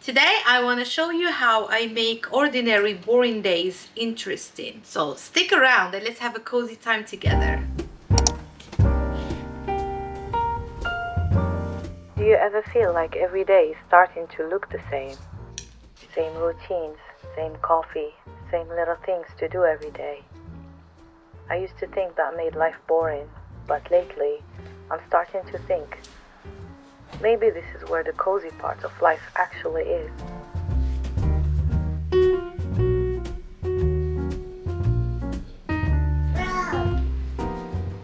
Today I want to show you how I make ordinary boring days interesting. So stick around and let's have a cozy time together. Do you ever feel like every day is starting to look the same? Same routines, same coffee, same little things to do every day. I used to think that made life boring, but lately I'm starting to think maybe this is where the cozy part of life actually is.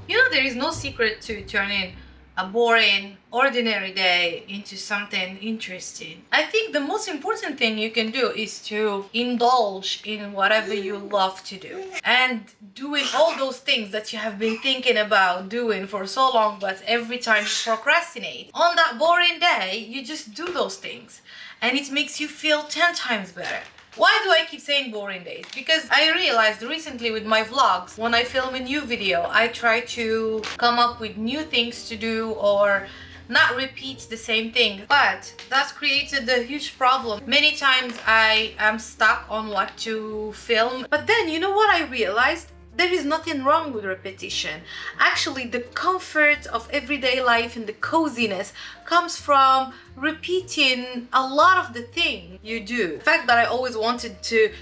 You know, there is no secret to turning a boring, ordinary day into something interesting. I think the most important thing you can do is to indulge in whatever you love to do. And doing all those things that you have been thinking about doing for so long, but every time you procrastinate, on that boring day, you just do those things. And it makes you feel 10 times better. Why do I keep saying boring days? Because I realized recently with my vlogs, when I film a new video, I try to come up with new things to do or not repeat the same thing. But that's created a huge problem. Many times I am stuck on what to film. But then, you know what I realized? There is nothing wrong with repetition. Actually, the comfort of everyday life and the coziness comes from repeating a lot of the things you do. The fact that I always wanted to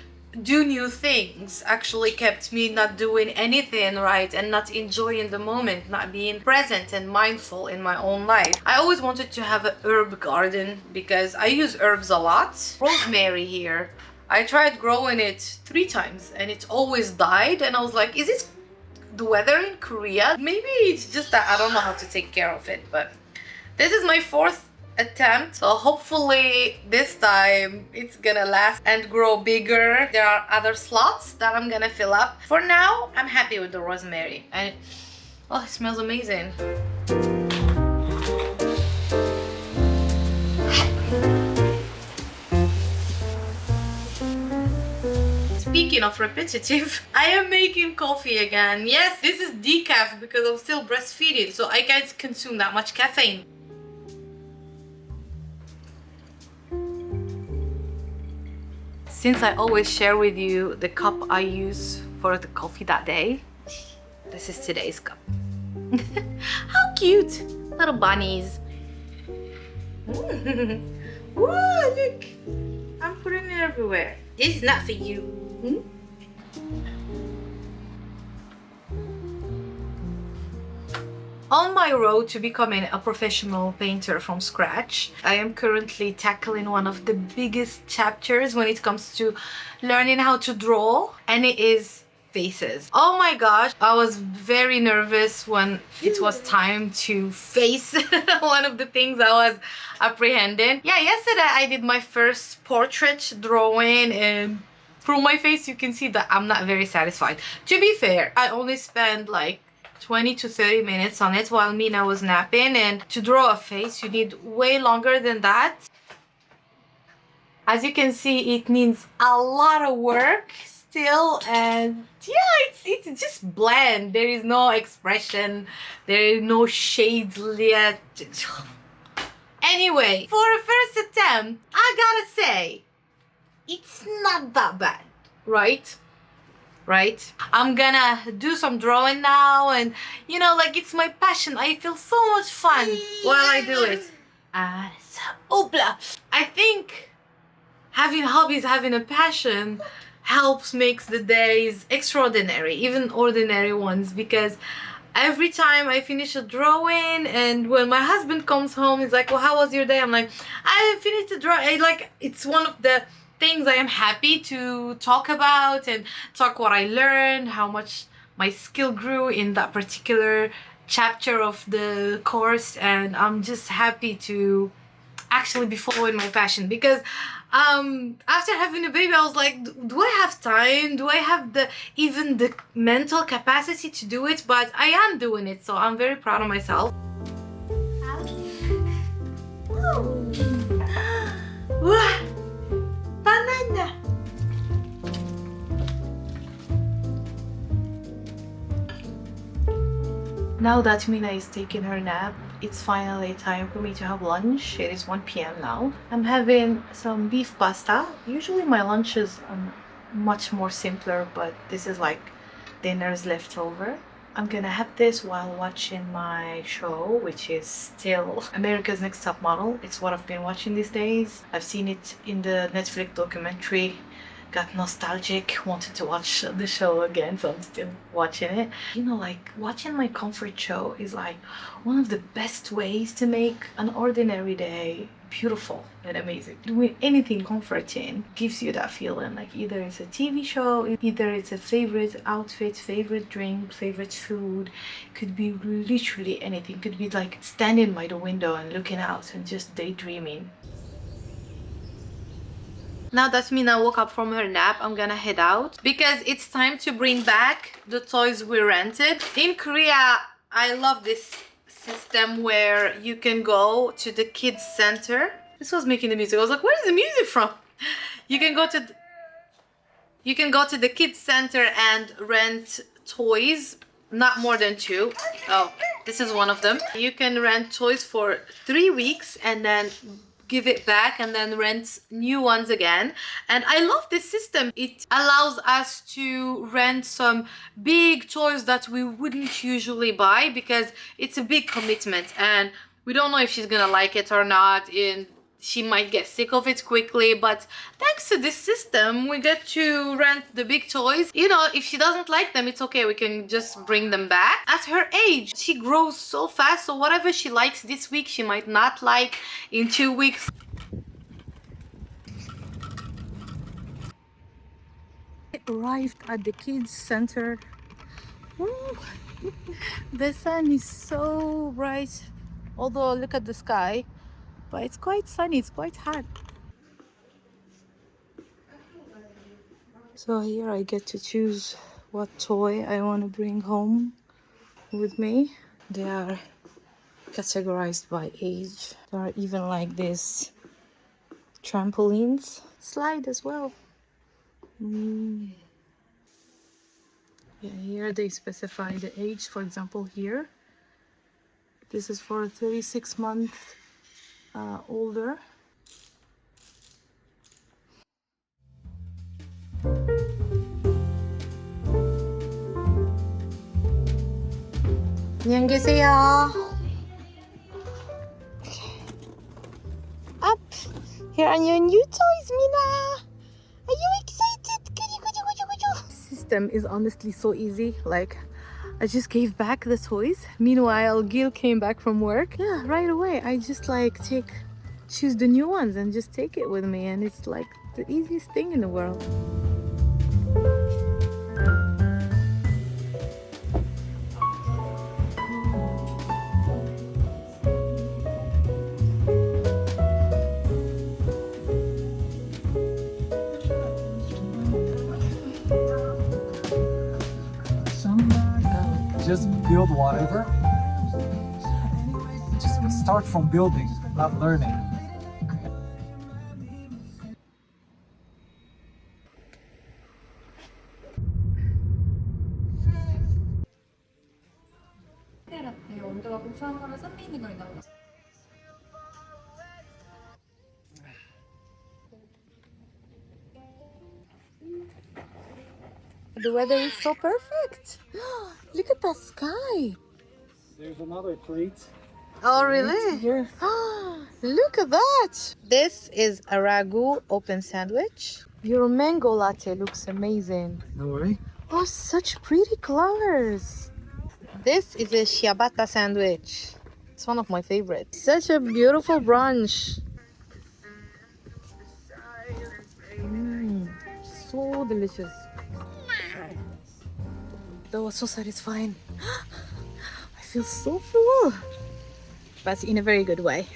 do new things actually kept me not doing anything right and not enjoying the moment, not being present and mindful in my own life. I always wanted to have an herb garden because I use herbs a lot. Rosemary here. I tried growing it 3 times and it always died, and I was like, is it the weather in Korea? Maybe it's just that I don't know how to take care of it, but this is my 4th attempt, so hopefully this time it's gonna last and grow bigger. There are other slots that I'm gonna fill up. For now, I'm happy with the rosemary, and it smells amazing. Speaking of repetitive, I am making coffee again. Yes, this is decaf because I'm still breastfeeding, so I can't consume that much caffeine. Since I always share with you the cup I use for the coffee that day, this is today's cup. How cute! Little bunnies. Whoa, look! I'm putting it everywhere. This is not for you. On my road to becoming a professional painter from scratch, I am currently tackling one of the biggest chapters when it comes to learning how to draw, and it is faces. Oh my gosh, I was very nervous when it was time to face one of the things I was apprehending. Yeah, yesterday I did my first portrait drawing, and through my face you can see that I'm not very satisfied. To be fair, I only spent like 20 to 30 minutes on it while Mina was napping, and to draw a face you need way longer than that. As you can see, it needs a lot of work still, and yeah, it's just bland. There is no expression, there is no shades yet. Anyway, for a first attempt, I gotta say, it's not that bad, right? I'm gonna do some drawing now, and you know, like, it's my passion. I feel so much fun while I do it. I think having hobbies, having a passion helps makes the days extraordinary, even ordinary ones, because every time I finish a drawing and when my husband comes home, he's like, well, how was your day? I'm like, I finished the drawing. It's one of the things I am happy to talk about and talk what I learned, how much my skill grew in that particular chapter of the course, and I'm just happy to actually be following my passion, because after having a baby I was like, do I have time? Do I have even the mental capacity to do it? But I am doing it, so I'm very proud of myself. Banana. Now that Mina is taking her nap, it's finally time for me to have lunch. It is 1 p.m. now. I'm having some beef pasta. Usually my lunch is much more simpler, but this is like dinner's leftover. I'm gonna have this while watching my show, which is still America's Next Top Model. It's what I've been watching these days. I've seen it in the Netflix documentary, got nostalgic, wanted to watch the show again, so I'm still watching it. You know, like watching my comfort show is like one of the best ways to make an ordinary day beautiful and amazing. Doing anything comforting gives you that feeling, like either it's a TV show, either it's a favorite outfit, favorite drink, favorite food. Could be literally anything. Could be like standing by the window and looking out and just daydreaming. Now that Mina woke up from her nap, I'm gonna head out because it's time to bring back the toys we rented. In Korea, I love this system where you can go to the kids center. This was making the music. I was like, where is the music from? You can go to the kids center and rent toys, not more than 2. Oh, this is one of them. You can rent toys for 3 weeks and then give it back and then rent new ones again. And I love this system. It allows us to rent some big toys that we wouldn't usually buy because it's a big commitment and we don't know if she's gonna like it or not, and she might get sick of it quickly. But thanks to this system, we get to rent the big toys. You know, if she doesn't like them, it's okay, we can just bring them back. At her age, she grows so fast, so whatever she likes this week, she might not like in 2 weeks. I arrived at the kids center. Woo! The sun is so bright, although look at the sky, but it's quite sunny, it's quite hot. So here I get to choose what toy I want to bring home with me. They are categorized by age. There are even like this trampolines. Slide as well. Yeah, here they specify the age. For example, here, this is for 36 months older. 안녕히 계세요. Up! Here are your new toys, Mina! Are you excited? System is honestly so easy. Like, I just gave back the toys. Meanwhile, Gil came back from work. Yeah, right away. I just like choose the new ones and just take it with me. And it's like the easiest thing in the world. Just build whatever. Just start from building, not learning. The weather is so perfect. Look at that sky. There's another plate. Oh, really? Here. Look at that. This is a ragu open sandwich. Your mango latte looks amazing. No worry. Oh, such pretty colors. This is a ciabatta sandwich. It's one of my favorites. Such a beautiful brunch. So delicious. That was so satisfying. I feel so full, but in a very good way.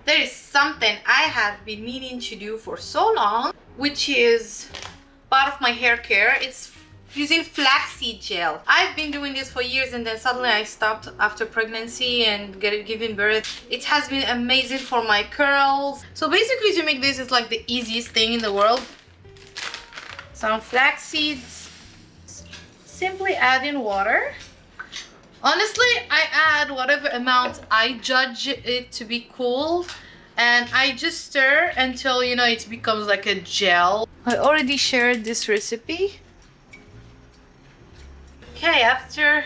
There is something I have been meaning to do for so long, which is part of my hair care. It's using flaxseed gel. I've been doing this for years and then suddenly I stopped after pregnancy and giving birth. It has been amazing for my curls. So basically to make this is like the easiest thing in the world. Some flax seeds. Simply add in water. Honestly, I add whatever amount I judge it to be cool, and I just stir until you know it becomes like a gel. I already shared this recipe. Okay, after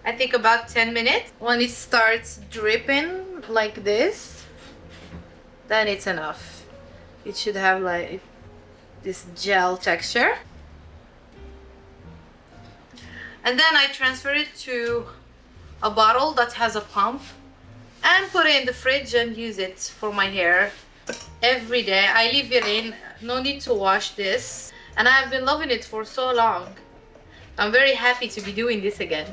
I think about 10 minutes, when it starts dripping like this, then it's enough. It should have like this gel texture. And then I transfer it to a bottle that has a pump and put it in the fridge and use it for my hair every day. I leave it in, no need to wash this. And I've been loving it for so long. I'm very happy to be doing this again.